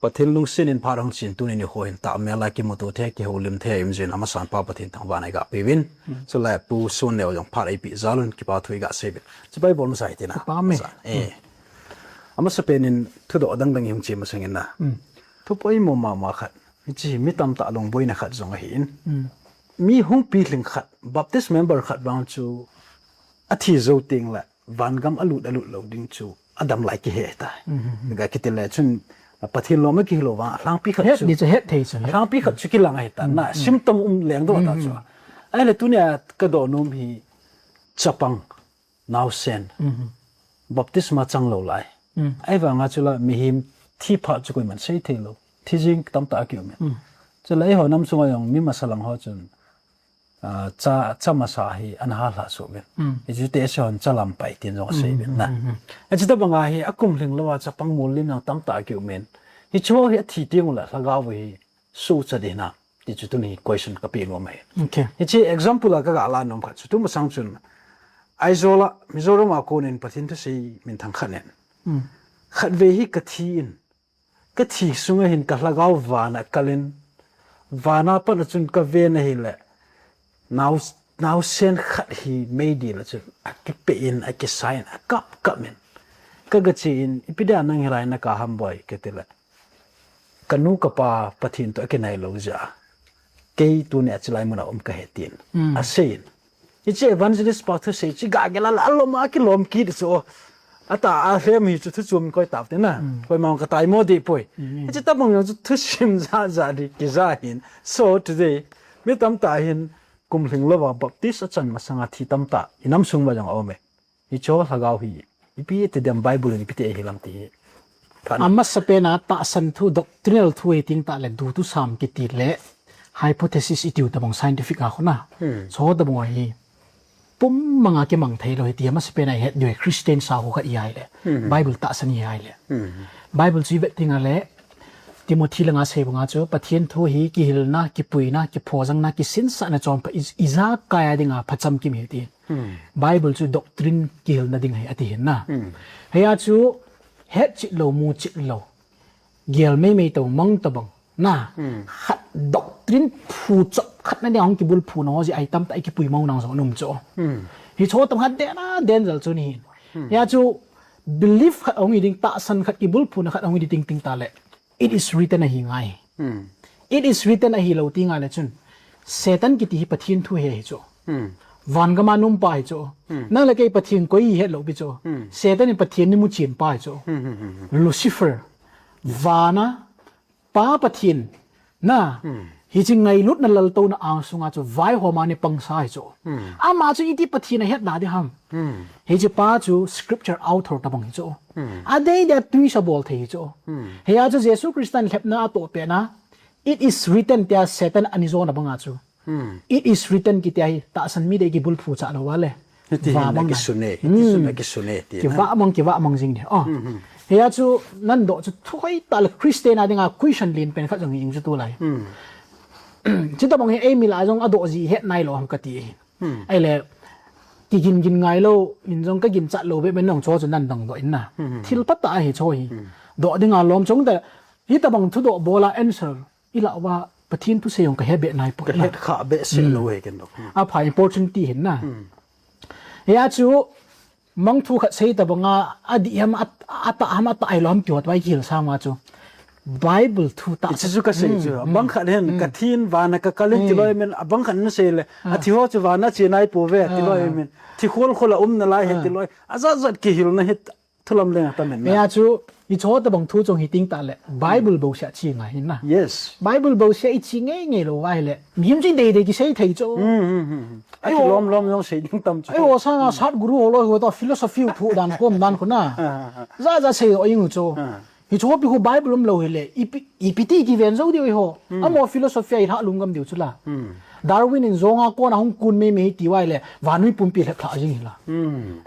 pathin lung sin in parang chin tu ni ho in ta me la ki moto the ki holim the im jin ama san pa pathin thang ba nai ga pevin so la pu Sonneo jong par ai pi zalun ki pa thui ga sebin chi bai bol sai tina pa me ama sa penin thu do dang dang yong chi ma sangin na thu poi mo ma khat chi mi tam ta long boina khat zong hi in mi hung pi ling khat baptist member khat bang chu athi zo ting la vangam alut lo ding chu adam like ki he ta ga kitile chun pathin lo ma ki lo wa lang pi khat chu ni che het thei chu lang pi khat chu ki lang ai ta na symptom leng do ta chu ai le tu ne ka do nom hi Chapang Naosen baptisma chang lo lai ai wa nga chu la mi him thi pha chu ko man sei the lo thi jing tam ta ki me chu lai ho nam sunga yong mi masalang ho chun cha masa hi an ha la so ben education chalam pai tin jo sei ben na a chita banga hi akum ling lawa Chapang mol lim nang tam ta ki men hi cho hi thi ting la la ga wi su cha de na ti chu tu ni question ka pi lo mai okay hi chi example la ka ga la nom kha chu tu ma sang chun aizola mizoram a kon in pathin tu sei min thang khanen khat ve hi ka thi in ka thi sunga hin ka la ga wa na kalin vana pa na chun ka ve na hi le now sen khat hi made la chu a pe in a ke sign a kap men ka ga chi in ipida nang hirai na ka ham boy ke tela kanu ka pa pathin to ke nai lo ja ke tu ne chlai muna ka hetin a sein ichi evangelist pastor sei chi ga gela la lo ma ki lom ki so ata a hem hi chu chum koi tap te na koi ma ka tai mo di poi ichi ta bang chu thu sim za di ki za hin so today mi tam ta hin kum hling lawa baptist achan masanga thi tam ta inam sung ba jang ome I cho hagaw hi ipi te dem bible ni pite hilam ti amma sapena ta san thu doctrinal thu eting ta le du tu sam ki ti le hypothesis itiu ta bang scientific a khona so da bang hi pum manga ke mang thei lo hi ti amma sapena he nyoi christian sa ho kha i ai le bible ta san i ai le bible chi ve tinga le Timothy langa se banga cho pathian thu hi ki hilna ki puina ki phojang na ki sin sa na chom pa iza kaya dinga phacham ki mi ti bible chu doctrine ki hilna ding hai ati hin na heya chu het chi lo mu chi lo gel me to mang ta bang na khat doctrine phu chop khat na ding ki bul phu no ji ai tam ta ki pui mau nang so num cho hi cho tam hat de na denzel chu ni ya chu belief khat ong ding ta san khat ki bul phu na khat ong ding ting ta le it is written a hingai it is written a hilo tinga le chun Satan ki ti pathin thu he cho vangam anum pa cho na le ke pathin koi he lo bi cho Satan pathin ni mu chin pa cho Lucifer vana pa pathin na hi ching ngai lut na lal to na ang sunga cho vai ho ma ni pang sai cho ama chu iti pathin a het na de ham hi chi pa chu scripture author ta bang cho a dei da tui sa bol thei cho he a chu Jesus Christian lep na to pe na it is written tia Satan anizona banga chu it is written ki tia ta san mi de ki bul phu cha lo wale va mang ki sune ti ki va mang jing de he a chu nan do chu thoi ta le Christian a dinga question lin pen kha jong ing chu tu lai chita bang he emi la jong ado ji het nai lo ham ka ti ai le ki gin ngai lo in jong ka gin cha lo be ben nong cho chu nan dang do in na thil pat ta hi choi do dinga lom chong da hi ta bang thu do bola answer ila wa pathin tu se yong ka he be nai po het kha be se lo he ken do a phai opportunity hin na ya chu mang thu khat sei ta banga adi ham ata ham ata ai lom pyot wai khil sa ma chu Bible thu ta chu ka sei chu bang khan hen ka thin wa na ka kalin ti loi men bang khan na se le a thi ho chu wa na chi nai po ve ti loi men thi khol khola na lai he ti loi aza zat ki hil na het thulam le ta men ya chu I cho ta bang thu chong hi ting ta le Bible bo sha chi ngai hin na yes Bible bo sha I chi ngai lo wai le mim jin de ki sei thei cho ai lom yong sei ding tam chu ai o sa na sat guru ho lo ho ta philosophy thu dan kom dan ko na za sei o ing cho hi cho bi ko Bible lo hele ipiti ki ven zo di ho amo philosophy ai ha lungam diu chula Darwin in zonga ko na hong kun me ti wai le wanui pumpi le kha jing hila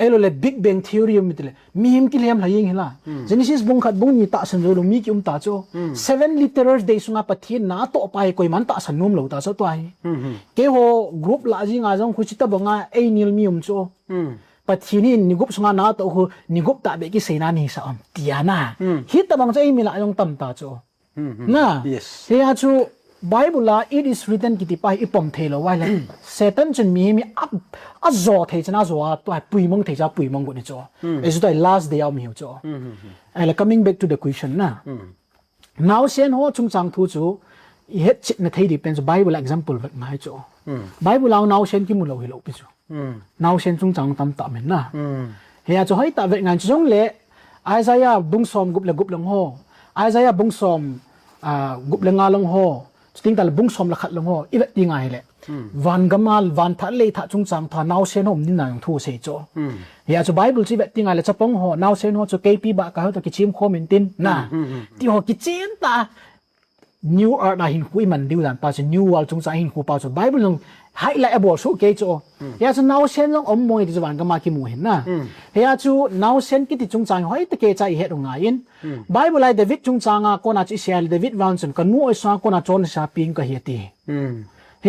elo le big bang theory mitle mi him ki lem la ying hila Genesis bung khat bung ni ta san zo mi ki ta cho 7 literals de sunga pathin na to pai koi man ta san num lo ta so twai ke ho group la jing a jong khuchita banga ei nil mi cho pathini ni gup sunga na to hu ni gup ta be ki seina ni sa am tiana hi ta bang chai mi la jong tam ta cho นะ yes เฮียชู Bible la it is written กิติไปอีปอมเทโลไว้เลยเซตันจนมีอัจจอเทชนะจอตัวปุยมงเทจะปุยมงกุนี่จอไอ้สุดท้าย last day เอามีจอไอ้ละ coming back to the question นะ now เซนหัวจุงจังทูจูเฮ็ดจิตนะเทดีเป็น Bible example แบบไหนจอ Bible เรา now เซนกิมุลเราเฮโลปิจอ now เซนจุงจังตามตามมันนะเฮียจูให้ตาเวงานจงเละไอ้ใจบุ้งสอมกุบละกุบลงหัวไอ้ใจบุ้งสอมกุบละงาลงหัวสิ่งแต่ละบุ้งสมละขัดลงหัวอีเวตีไงแหละวันกมาลวันทัดเลยทัดจงจังทานาวเซนหอมนี่นางทูเสจอยากจะไบเบิลจีเวตีไงแหละจะป้องหัวนาวเซนหัวจะเกปีบะก็เขาจะกิจิมโคมินตินนะที่หัวกิจินตา New Earth นะหินคุยมันดิวดันป่าจะ New World จงจังหินคุยป่าจะไบเบิลลงให้ละอบอสุเกจอยากจะนาวเซนลงอมมวยที่จะวันกมากิมูเห็นนะอยากจะนาวเซนกิติจงจังให้ตะเกจเหตุงไงอินไบเบิลไลเดวิดจงจังก็น่าจะเสียเดวิดวานสันกันนู้ไอ้สางก็น่าจอนชาปิงก็เหตุ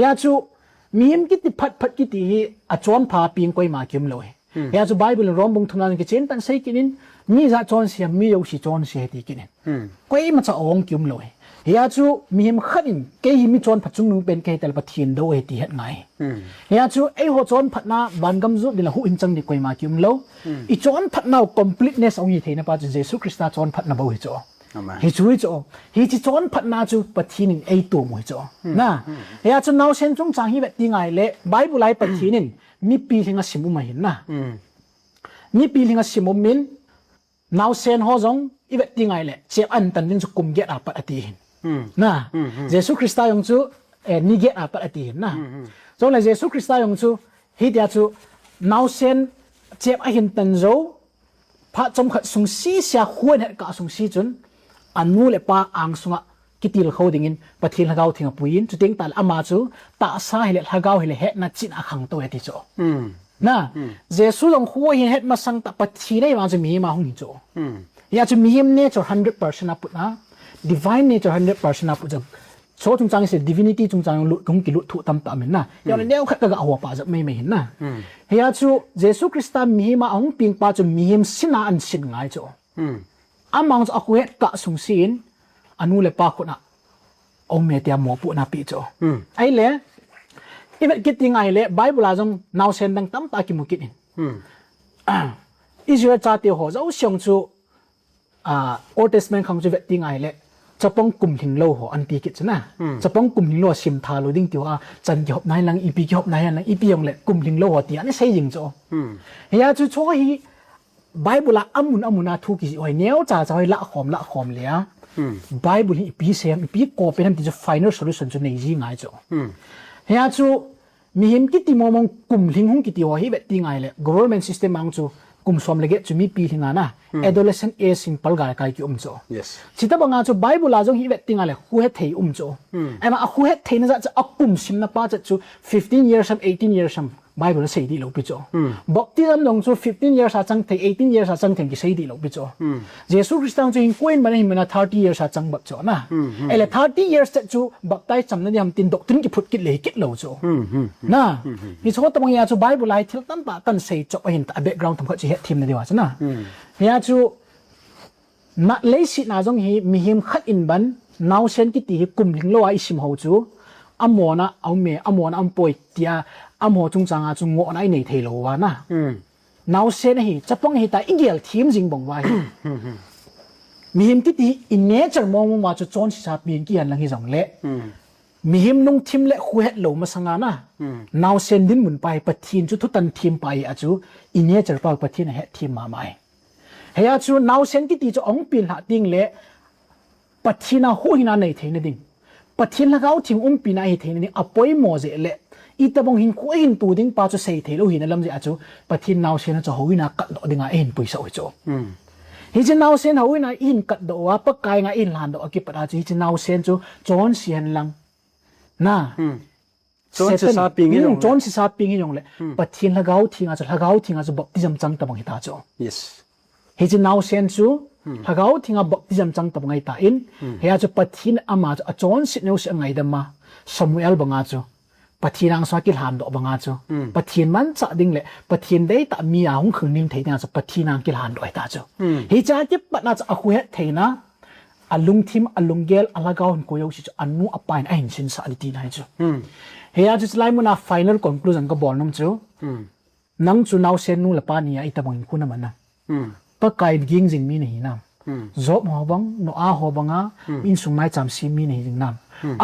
อยากจะมีมกิติพัดกิติอาจอนพาปิงก็มาเกี่ยมเลยอยากจะไบเบิลร้องบุงทุนานกิจเจนตันใส่กินินมีจะจอนเสียมีอยู่สิจอนเสียที่กินินก็มันจะอ่องเกี่ยมเลยอยากจะมีมขัดินเกี่ยมีจอนพัดจุงนึงเป็นเกี่ยแต่ละประเทศโดยที่เหตุไงอยากจะไอ้หัวจอนพัดน่าบันกำจุดนี่ละหูอินจังดีกว่ามาเกี่ยมเลยอีจอนพัดน่า completeness เอาอย่างที่นะป้าจะเยซูคริสต์จอนพัดน่าบ่อยจ่อฮิจูฮิจ่อฮิจิจอนพัดน่าจูประเทศนึงไอ้ตัวมวยจ่อนะอยากจะน่าเช่นจงจังฮิแบบที่ไงเละไบเบิลไลประเทศนึงมีปีที่งาสิมุมาเห็นนะมีปีที่งาสิมุมินน่าเช่นหัวจงอีแบบที่ไงเละเจ้าอันตันนึงจะกุมเกตอาปัดอดีนะเยซูคริสต์ยงจูนิเกตอาปัดอดีนะจงเลยเยซูคริสต์ยงจูฮิตยาจูน่าเช่นเจ้าอันตันโจพระจงขัดสงสีเสียควรเหตุการณ์สงสีจนอันนู้นเลยป้าอ่างสงะกิติลเขาดิ่งปะทิลเขาทิ้งปุยินจุดทิ้งตาละอามาจูตาสาเหตุเขาเหตุเหตุนัดจินอาขังตัวเหตุโจนะเยซูลงหัวเหตุมาสังตปะทิได้มาจะมีมาหงหิโจอยากจะมีเนเจอร์100%นะปุ๊นะ divine nature 100%นะปุ๊จะโชว์จงจังเสีย divinity จงจังลุคงกิลุถูกตำตำเห็นนะอย่างนี้เขาก็เอาหัวป้าจะไม่เห็นนะอยากจะเยซูคริสต์มีมาองปิงป้าจะมีสินาอันสินง่ายโจอามังจะเอาเหตุกะสงสินอันนู้นเลยป้าคนน่ะองเมติยาหมอปุ่นน่ะปีโจไอ้เล่อีเวกิติงไงเล่ไบเบิลจงน่าเซนดังตั้มตากิมุกินอิสราเอลจ่าเตียวหัวจะเอาเสียงจูโอเทสเมนต์ของจูเวติงไงเล่จะป้องกลุ่มหิงโลหัวอันตีกิจนะจะป้องกลุ่มหิงโลชิมทาโลดิ้งเตียวจันยอบนายลังอีปียอบนายลังอีปียงเล่กลุ่มหิงโลหัวตีอันนี้ใช่ยิงโจเฮียจูช่วยไบเบิลอามุนนาทุกิสิโอ้ยเนี้ยจ่าจะให้ละหอมเลยไบเบิลอีปีเสียมอีปีโกเป็นทำที่จะ final solution จะในยี่ง่ายจ้ะเฮียจูมีเห็นกิติมองกลุ่มลิงหงกิติว่าฮิเวติง่ายเลย government system มังจูกลุ่มสวมเลกจูมีปีที่งานนะ adolescent age simple กายกายกิจ้ะสิตาบังอาจูไบเบิลอาจงฮิเวติง่ายเลยคู่เฮตเทยจ้ะไอ้มาคู่เฮตเทยนั่นจะกลุ่มซิมนะป้าจะจู15 years 18 yearsไบเบิลใส่ดีหลบไปจ้ะบอกที่จำลองจู15 years จังเท18 years จังเทงกี่ใส่ดีหลบไปจ้ะเยซูคริสต์จงคุยมันให้มัน30 years จังแบบจ้ะนะไอ้เลย30 years จะจูแบบได้จำนั้นยามตินดอกตินกี่พุทธกิเลสกิเลวจ้ะนะนี่ชอบตบางอย่างจูไบเบิลไลท์ที่ตั้งแต่ตั้งใส่จ้ะเห็นแต่ background ทำเขาจะเห็นทีมในเดียวจ้ะนะเนี่ยจูนักเลสิน่าจงฮีมีหิมขัดอินบันน่าเช่นกิติกลุ่มลิงโลไอชิมหูจูอโมนะเอาเมอโมนะอัมป่วยเตียอโมจงจังจงงอนไอในเทโลวานะน่าเช่นฮีจะป้องฮีแต่อีเดียลทีมจริงบอกไว้มีหิมกิติอินเนเจอร์มองว่าจะจอนสิชาปีนกี่อันลังฮีสองเละมีหิมนุ่งทีมเละคุยเฮโลมาสังานะน่าเช่นดินหมุนไปปะทีนจุดทุตันทีมไปอาจูอินเนเจอร์เปล่าปะทีนเฮทีมมาใหม่เฮียจูน่าเช่นกิติจะองปีนหาดิ่งเละปะทีน่าหูหินาในเทนดิ่งปะทีละเขาทิ้งปีนในเทนนี่อปอยโมเจเละอีตาบงหินคุยหินตูดิ่งป้าจะใส่เทโลหินนั่นลำจะอาจูปะทีน่าเช่นจะหูหินากัดดอกดิ่งหินปุยสาวจูฮิจิน่าเช่นหูหินาหินกัดดอกว่าปะกายงหินหลานดอกกิปะอาจูฮิจิน่าเช่นจูจอนเสียนลังน่าจอนสิซาปิงยงเลยปะทีละเขาทิ้งอาจูบอกที่จำจังตาบงหิตาจูฮิจิน่าเช่นจูถ้าเขาทิ้งบอกที่จำจังตับไงตาอินเฮียจะปะทินอามาจะจอนสิเนื้อสิ่งไงดมาสมุเอลบังอาจูปะทินังสวากิลหันดอกบังอาจูปะทินมันจะดิ่งเลยปะทินได้แต่มีอาหงคืนนิ่งเทียนจะปะทินังกิลหันดอกตาจูเฮียจะเก็บปะน่าจะอาคุยเทียนะ alung thim alunggel alagaw hin koyo si anu apain ain sin sa aliti na chu heya chu lai muna final conclusion ka bol nom chu nang chu Naosen nu lapa ni ai tabang ku na mana pa kai ging jing mi nei na job ho bang no a ho banga in sung mai cham si mi nei jing nam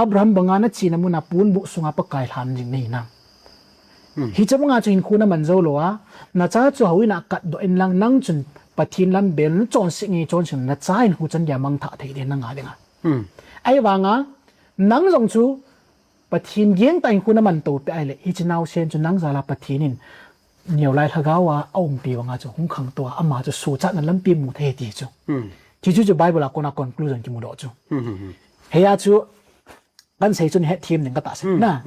Abraham banga na chi na muna pun bu sunga pa kai han jing nei na hi chabanga chu in khu na man zo lo a na cha chu hawina kat do in lang nang chun pathin lam bel chon singi chon sin na cha in hu chan ya mang tha thei de na nga denga ai wanga nang jong chu pathin gieng ta in khu na man to pe ai le hi chinau sen chu nang zala pathinin nhiều lại thà gáo à ông bì vào ngã chỗ không khăng tua ama chỗ số chắc là lắm bì một thế thì chỗ chỉ chỗ Bible là con nào conclusion chỉ một đó chỗ hay à chỗ anh thấy chỗ hết team nên cái ta xem na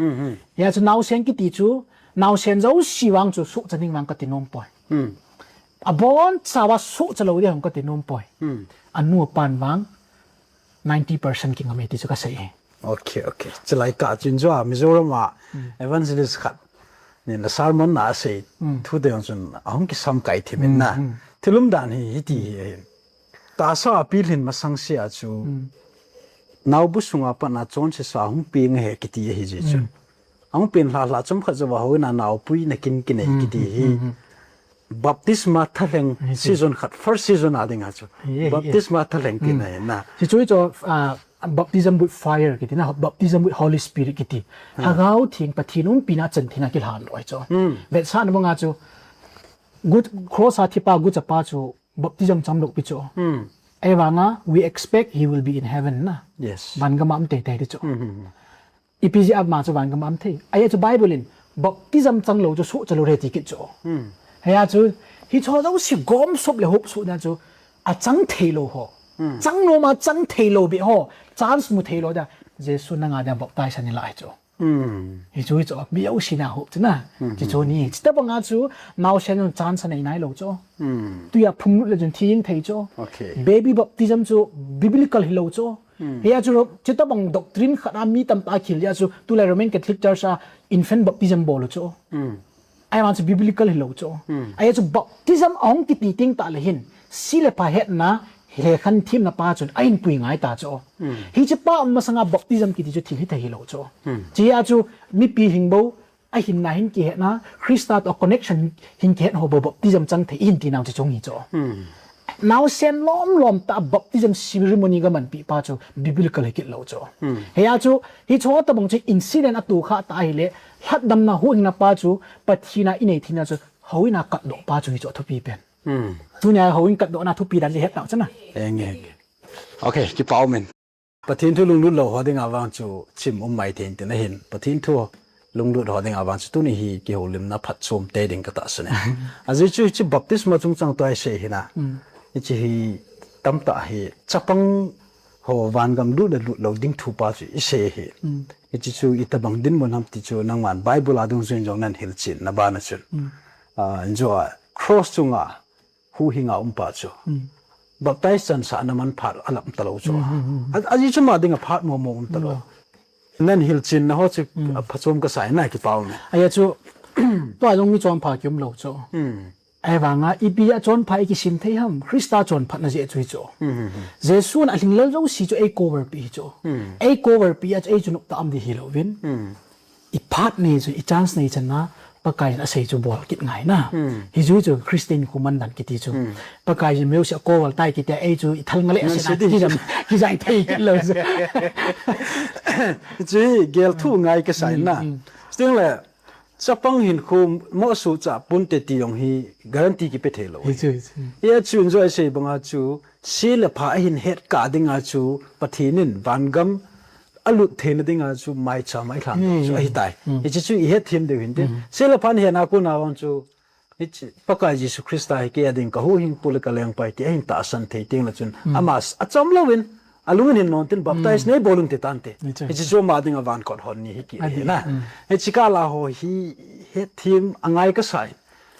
hay à chỗ Naosen cái tí chỗ Naosen dấu希望chỗ số chân những cái tin nôm bồi à bon sao số chân lâu đi không cái tin nôm bồi anh mua pan vàng 90% kinh nghiệm thì chỗ cái gì ok chỉ lại cả chuyện cho Mizoram mà evangelist khác nên là sermon na say thu de on ahong ki sam kai thimin na thilum dan hi ti ta sa apil hin masang sia chu naw bu sunga pa na chon se sa hung ping he ki ti hi je chu ang pin la chom kha jawa ho na naw pui na kin kin ki ti hi baptisma thaleng season khat first season adinga chu baptisma thaleng kin na chỉ chú cho baptism with fire cái na baptism with Holy Spirit cái tí hagao thiên pathinum pina chân thiên cái han rồi cho vậy sao nó ngã cho good cross athipa good chapa cho baptism cham lok pi cho ai wanga we expect he will be in heaven na yes vangam am te te cho ipg ab ma cho vangam am the ai cho Bible in baptism chang lo cho su cho lo re ti ki cho hay cho hi cho đâu si gom sop le hop su na cho a chang the lo ho chang lo ma chang the lo bi ho chance mu the lo da jesu na nga da baptize ani lai cho hi chu cho bi au sina hop chna chi cho ni chita banga chu Naosen chance nei nai lo cho tu ya phum le jun thing thei cho baby baptism chu biblical hi lo cho he chu chita bang doctrine khana mi tam ta khil ya chu tu la Roman Catholic Church a infant baptism bol cho ai want biblical hi lo cho ai chu baptism ong ki ti ting ta le hin sile pa het na he khan thim na pa chun ain pui ngai ta cho hi che pa ma sanga baptism ki ti chu thil hi thei lo cho chi a chu mi pi hing bo a hin na hin ki he na Christa to connection hin ke ho bo baptism chang thei in ti naw chi chong hi cho Naosen lom ta baptism ceremony ga man pi pa chu biblical hi ki lo cho he a chu hi cho ta bang chi incident atu kha ta hi le hlat dam na hu na pa chu pathina inei thina chu hoina kat do pa chu hi cho thu pi pen tu nhà hậu cận độ nào thu pi đàn gì hết nào chứ nào nghe ok chỉ bảo mình pathin thu lung lut lo ho ding awang chu chim mai ten ten hin pathin thu lung lut ho ding awang chu tu ni hi ki ho lim na phat som te ding ka ta sne azi chu chi baptisma chung chang to ai se hina chi hi tam ta hi chapang ho vangam lut lo ding thu pa chu i se hi chi chu i tabang din mon ham ti chu nang man bible adung zun jong nan hil chin na ba na chun enjoy cross chunga hu hinga pa chu baptize chan sa naman phat alam talo chu aji chu ma dinga phat mo mo talo nan hil chin na ho chu phachom ka sai na ki paw me ai chu to long mi chon pha kyum lo chu ai wanga ipi a chon phai ki sim thei ham Christa chon phat na je chui chu jesu na hling lo si chu ei cover pi chu ei cover pi a ei chu nok ta am di hi lo win i phat ne chu i chance nei chan na pakai na sei chu bol kit ngai na hi chu Christian kuman dan kiti chu pakai je meu se ko wal tai kiti ai chu i thal ngale se ti jam ki jai thei kit lo chu gel thu ngai ka sai na sting le chapang hin khu mo su cha pun te ti yong hi guarantee ki pe thelo ye chu enjoy se banga chu sil pha hin het ka dinga chu pathinin vangam alut thena dinga chu mai cha mai thang chu ai tai hi chu i het thim de hin de sil phan he na ku na wang chu hi pakai Jesus Christ ai ke ading ka hu hin pul ka leng pai ti hin ta san thei ting la chun amas acham lowin alungin hin non baptize nei bolung te tante hi chu ma dinga van kon hon ni hi ki na hi chika la ho hi he thim angai ka sai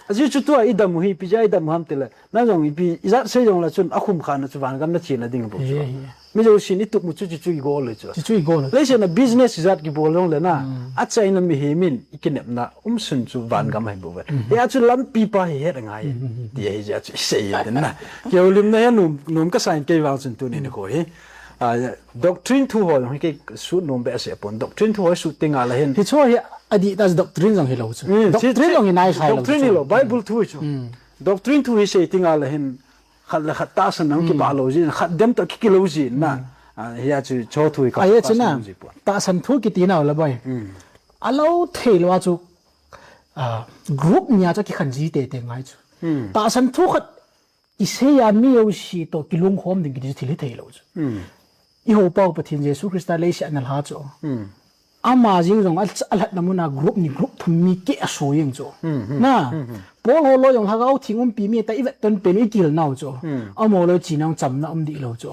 aji chu to idam hi pijai dam ham tele na jong i pi izat se jong la chun akhum khan chu van gam na chin na ding bo mi jo sin itu mu chu chu go le chu go le se na business izat ki bolong le na a chai na mi he min ikinep na sun chu van gam hai bo ya chu lam pi pa he ngai ti he ja chu se ya na ke olim na ya num ka sain ke wa chun tu ni ko he doctrine thu hồi cái suit nôm bé sẽ pon doctrine thu hồi suit tiếng à là hen thì cho adi tas doctrine rằng hello chu doctrine rằng nai sai doctrine lo bible thu chu doctrine thu sẽ tiếng à là hen khát là khát ta san nang ki ba lo ji khát dem ta ki lo ji na ya chu cho thu ka ai chu na ta san thu ki ti nào là boy alo thei lo chu group nya cho ki khan ji te te ngai chu ta san thu khat Isaiah miêu si to kilung khom ding ki thili thei lo chu I ho pau pathin Jesus Christ le si anal ha chu ama jing jong al hat namuna group ni group thumi ke aso yeng chu na pol ho lo yong ha gau thingum pi mi ta I vet ton pen I kil naw chu amo lo chi nang cham na di lo chu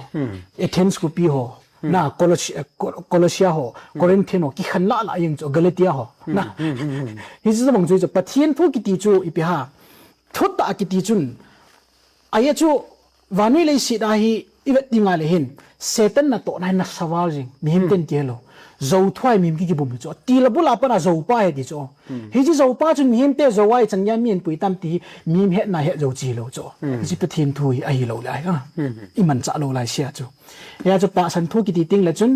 Athens ku pi ho na Colossia ho Corinthian ho ki khan la la yeng chu Galatia ho na hi chu bang chu pathin thu ki ti chu I pi ha thut ta ki ti chun ai chu vani le si da hi ivet dinga le hin Satan na to na na sawal jing mihim ten kelo zo thwai mim ki bum chu ti la bula pa na zo pa he di chu hi ji zo pa chun mihim te zo wai changya mien pui tam ti mim he na he zo chi lo chu ji pathin thui ai lo lai ha I man cha lo lai sia chu ya chu pa san thu ki ti ting la chun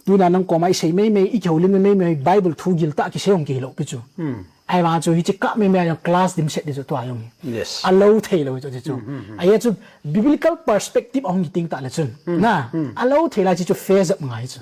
tu na nang ko mai sei me I kholi me Bible thu gil ta ki seong ki lo pi chu ai mà chú hi chỉ cắt mấy mấy class điểm set đi cho tôi ayong yes alo thầy lo cho chú ai chú biblical perspective ông tiếng ta là chú na alo thầy là chỉ cho phase up ngay chú